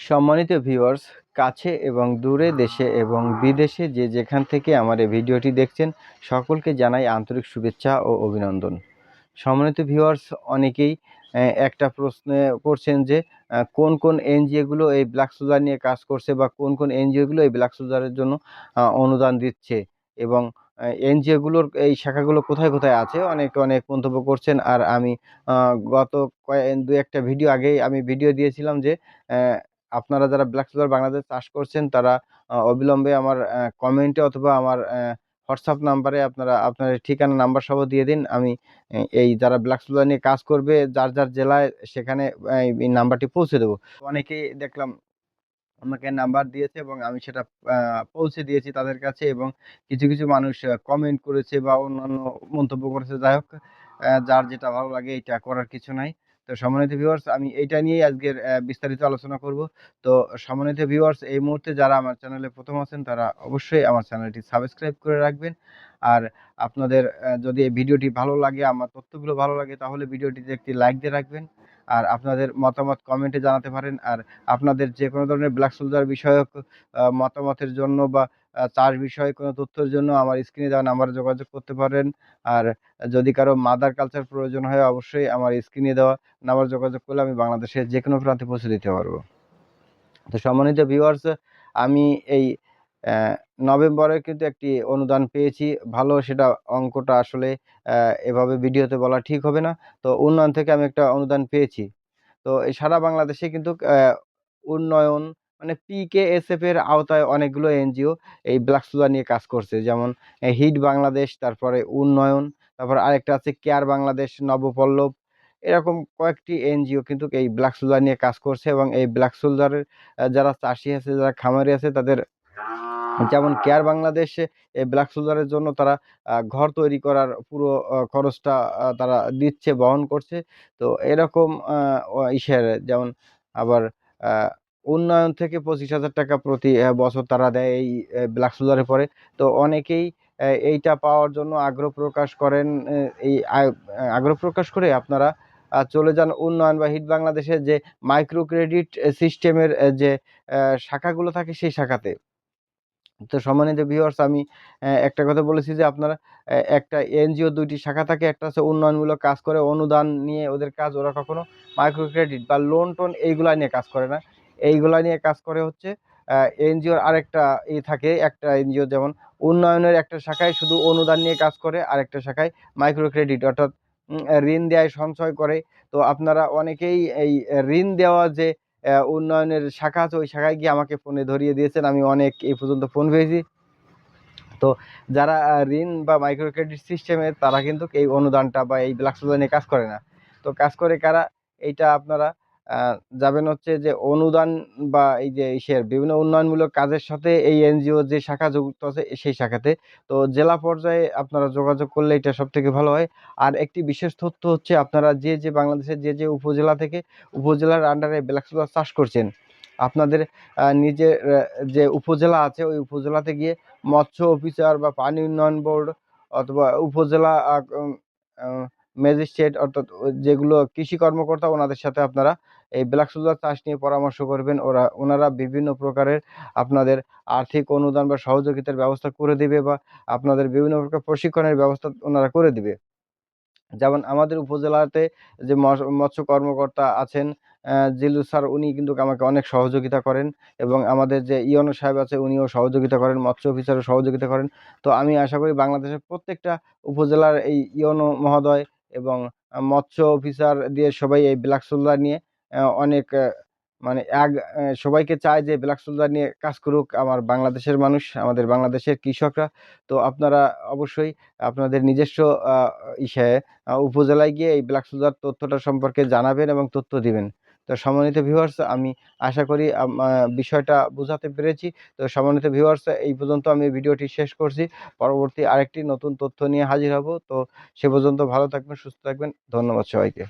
সম্মানিত ভিউয়ার্স, কাছে এবং দূরে, দেশে এবং বিদেশে যে যেখান থেকে আমার এই ভিডিওটি দেখছেন, সকলকে জানাই আন্তরিক শুভেচ্ছা ও অভিনন্দন। সম্মানিত ভিউয়ার্স, অনেকেই একটা প্রশ্ন করছেন যে কোন কোন এনজিওগুলো এই ব্ল্যাক সোলজার নিয়ে কাজ করছে বা কোন কোন এনজিওগুলো এই ব্ল্যাক সোলজারের জন্য অনুদান দিচ্ছে এবং এনজিওগুলোর এই শাখাগুলো কোথায় কোথায় আছে, অনেকে অনেক মন্তব্য করছেন। আর আমি গত দু একটা ভিডিও আগেই আমি ভিডিও দিয়েছিলাম যে আপনারা যারা ব্ল্যাক সোলজার বাংলাদেশ চাষ করছেন তারা অবিলম্বে আমার কমেন্টে অথবা আমার হোয়াটসঅ্যাপ নাম্বারে আপনারা আপনার ঠিকানা নাম্বার সহ দিয়ে দিন। আমি এই যারা ব্ল্যাক সোলজার নিয়ে কাজ করবে যার যার জেলায় সেখানে এই নাম্বারটি পৌঁছে দেবো। অনেকেই দেখলাম আমাকে নাম্বার দিয়েছে এবং আমি সেটা পৌঁছে দিয়েছি তাদের কাছে, এবং কিছু কিছু মানুষ কমেন্ট করেছে বা অন্যান্য মন্তব্য করেছে। যাই হোক, যার যেটা ভালো লাগে এটা করার কিছু নাই। তো সম্মানিত ভিউয়ার্স, আমি এইটা নিয়েই আজকের বিস্তারিত আলোচনা করব। তো সম্মানিত ভিউয়ার্স, এই মুহূর্তে যারা আমার চ্যানেলে প্রথম আছেন তারা অবশ্যই আমার চ্যানেলটি সাবস্ক্রাইব করে রাখবেন। আর আপনাদের যদি এই ভিডিওটি ভালো লাগে, আমার তথ্যগুলো ভালো লাগে, তাহলে ভিডিওটিতে একটি লাইক দিয়ে রাখবেন। আর আপনাদের মতামত কমেন্টে জানাতে পারেন। আর আপনাদের যে কোনো ধরনের ব্ল্যাক সোলজার বিষয়ক মতামতের জন্য বা চাষ বিষয়ে কোনো তথ্যের জন্য আমার স্ক্রিনে দেওয়া নাম্বারে যোগাযোগ করতে পারেন। আর যদি কারো মাদার কালচার প্রয়োজন হয়, অবশ্যই আমার স্ক্রিনে দেওয়া নাম্বারে যোগাযোগ করলে আমি বাংলাদেশের যে কোনো প্রান্তে পৌঁছে দিতে পারবো। তো সম্মানিত ভিউয়ার্স, আমি এই নভেম্বরে কিন্তু একটি অনুদান পেয়েছি। ভালো, সেটা অঙ্কটা আসলে এভাবে ভিডিওতে বলা ঠিক হবে না। তো উন্নয়ন থেকে আমি একটা অনুদান পেয়েছি। তো এই সারা বাংলাদেশে কিন্তু উন্নয়ন মানে PKSF এর আওতায় অনেকগুলো এনজিও এই ব্ল্যাক সোলজার নিয়ে কাজ করছে। যেমন হিট বাংলাদেশ, তারপরে উন্নয়ন, তারপর আরেকটা আছে কেয়ার বাংলাদেশ, নবপল্লব। এরকম কয়েকটি এনজিও কিন্তু এই ব্ল্যাক সোলজার নিয়ে কাজ করছে, এবং এই ব্ল্যাক সোলজারের যারা চাষি আছে, যারা খামারি আছে, তাদের যেমন কেয়ার বাংলাদেশে এই ব্ল্যাক সোলজারের জন্য তারা ঘর তৈরি করার পুরো খরচটা তারা দিচ্ছে, বহন করছে। তো এরকম ইসের যেমন আবার আহ, উন্নয়ন থেকে 25,000 টাকা প্রতি বছর তারা দেয় এই ব্ল্যাক সোলজারে পরে। তো অনেকেই এইটা পাওয়ার জন্য আগ্রহ প্রকাশ করেন। এই আগ্রহ প্রকাশ করে আপনারা চলে যান উন্নয়ন বা হিট বাংলাদেশের যে মাইক্রো ক্রেডিট সিস্টেমের যে শাখাগুলো থাকে সেই শাখাতে। তো সম্মানিত ভিউয়ার্স, আমি একটা কথা বলেছি যে আপনারা একটা এনজিও ২টি শাখা থাকে। একটা হচ্ছে উন্নয়নমূলক কাজ করে, অনুদান নিয়ে ওদের কাজ। ওরা কখনো মাইক্রো ক্রেডিট বা লোন টোন এইগুলা নিয়ে কাজ করে না। এইগুলা নিয়ে কাজ করে হচ্ছে এনজিওর আরেকটা থাকে। একটা এনজিও যেমন উন্নয়নের একটা শাখায় শুধু অনুদান নিয়ে কাজ করে, আরেকটা শাখায় মাইক্রো ক্রেডিট অর্থাৎ ঋণ দেয়, সঞ্চয় করে। তো আপনারা অনেকেই এই ঋণ দেওয়া যে উন্নয়নের শাখা আছে, ওই শাখায় গিয়ে আমাকে ফোনে ধরিয়ে দিয়েছেন। আমি অনেক এই পর্যন্ত ফোন পেয়েছি। তো যারা ঋণ বা মাইক্রো ক্রেডিট সিস্টেমে, তারা কিন্তু এই অনুদানটা বা এই ব্ল্যাক সোলজার নিয়ে কাজ করে না। তো কাজ করে কারা? এইটা আপনারা যাবেন হচ্ছে যে অনুদান বা এই যে ইসের বিভিন্ন উন্নয়নমূলক কাজের সাথে এই এনজিও যে শাখা যুক্ত আছে সেই শাখাতে। তো জেলা পর্যায়ে আপনারা যোগাযোগ করলে এটা সবথেকে ভালো হয়। আর একটি বিশেষ তথ্য হচ্ছে, আপনারা যে বাংলাদেশের যে উপজেলা থেকে উপজেলার আন্ডারে ব্ল্যাক সোলজার চাষ করছেন, আপনাদের নিজের যে উপজেলা আছে ওই উপজেলাতে গিয়ে মৎস্য অফিসার বা পানি উন্নয়ন বোর্ড অথবা উপজেলা ম্যাজিস্ট্রেট, অর্থাৎ যেগুলো কৃষি কর্মকর্তা, ওনাদের সাথে আপনারা এই ব্ল্যাক সোলজার চাষ নিয়ে পরামর্শ করবেন। ওনারা বিভিন্ন প্রকারের আপনাদের আর্থিক অনুদান বা সহযোগিতার ব্যবস্থা করে দিবে, বা আপনাদের বিভিন্ন প্রকার প্রশিক্ষণের ব্যবস্থা ওনারা করে দিবে। যেমন আমাদের উপজেলাতে যে মৎস্য কর্মকর্তা আছেন জিল্লুর স্যার, উনি কিন্তু আমাকে অনেক সহযোগিতা করেন, এবং আমাদের যে ইওনো সাহেব আছে উনিও সহযোগিতা করেন, মৎস্য অফিসারও সহযোগিতা করেন। তো আমি আশা করি বাংলাদেশের প্রত্যেকটা উপজেলার এই ইওনো মহোদয় এবং মৎস্য অফিসার দিয়ে সবাই এই ব্ল্যাক সোলজার নিয়ে অনেক মানে সবাইকে চায় যে ব্ল্যাক সোলজার নিয়ে কাজ করুক আমার বাংলাদেশের মানুষ, আমাদের বাংলাদেশের কৃষকরা। তো আপনারা অবশ্যই আপনাদের নিজস্ব ইসে উপজেলায় গিয়ে এই ব্ল্যাক সোলজার তথ্যটা সম্পর্কে জানাবেন এবং তথ্য দিবেন। তো সম্মানিত ভিউয়ার্স, আমি আশা করি বিষয়টা বোঝাতে পেরেছি। তো সম্মানিত ভিউয়ার্স, এই পর্যন্ত আমি ভিডিওটি শেষ করছি। পরবর্তী আরেকটি নতুন তথ্য নিয়ে হাজির হব। তো সে পর্যন্ত ভালো থাকবেন, সুস্থ থাকবেন। ধন্যবাদ সবাইকে।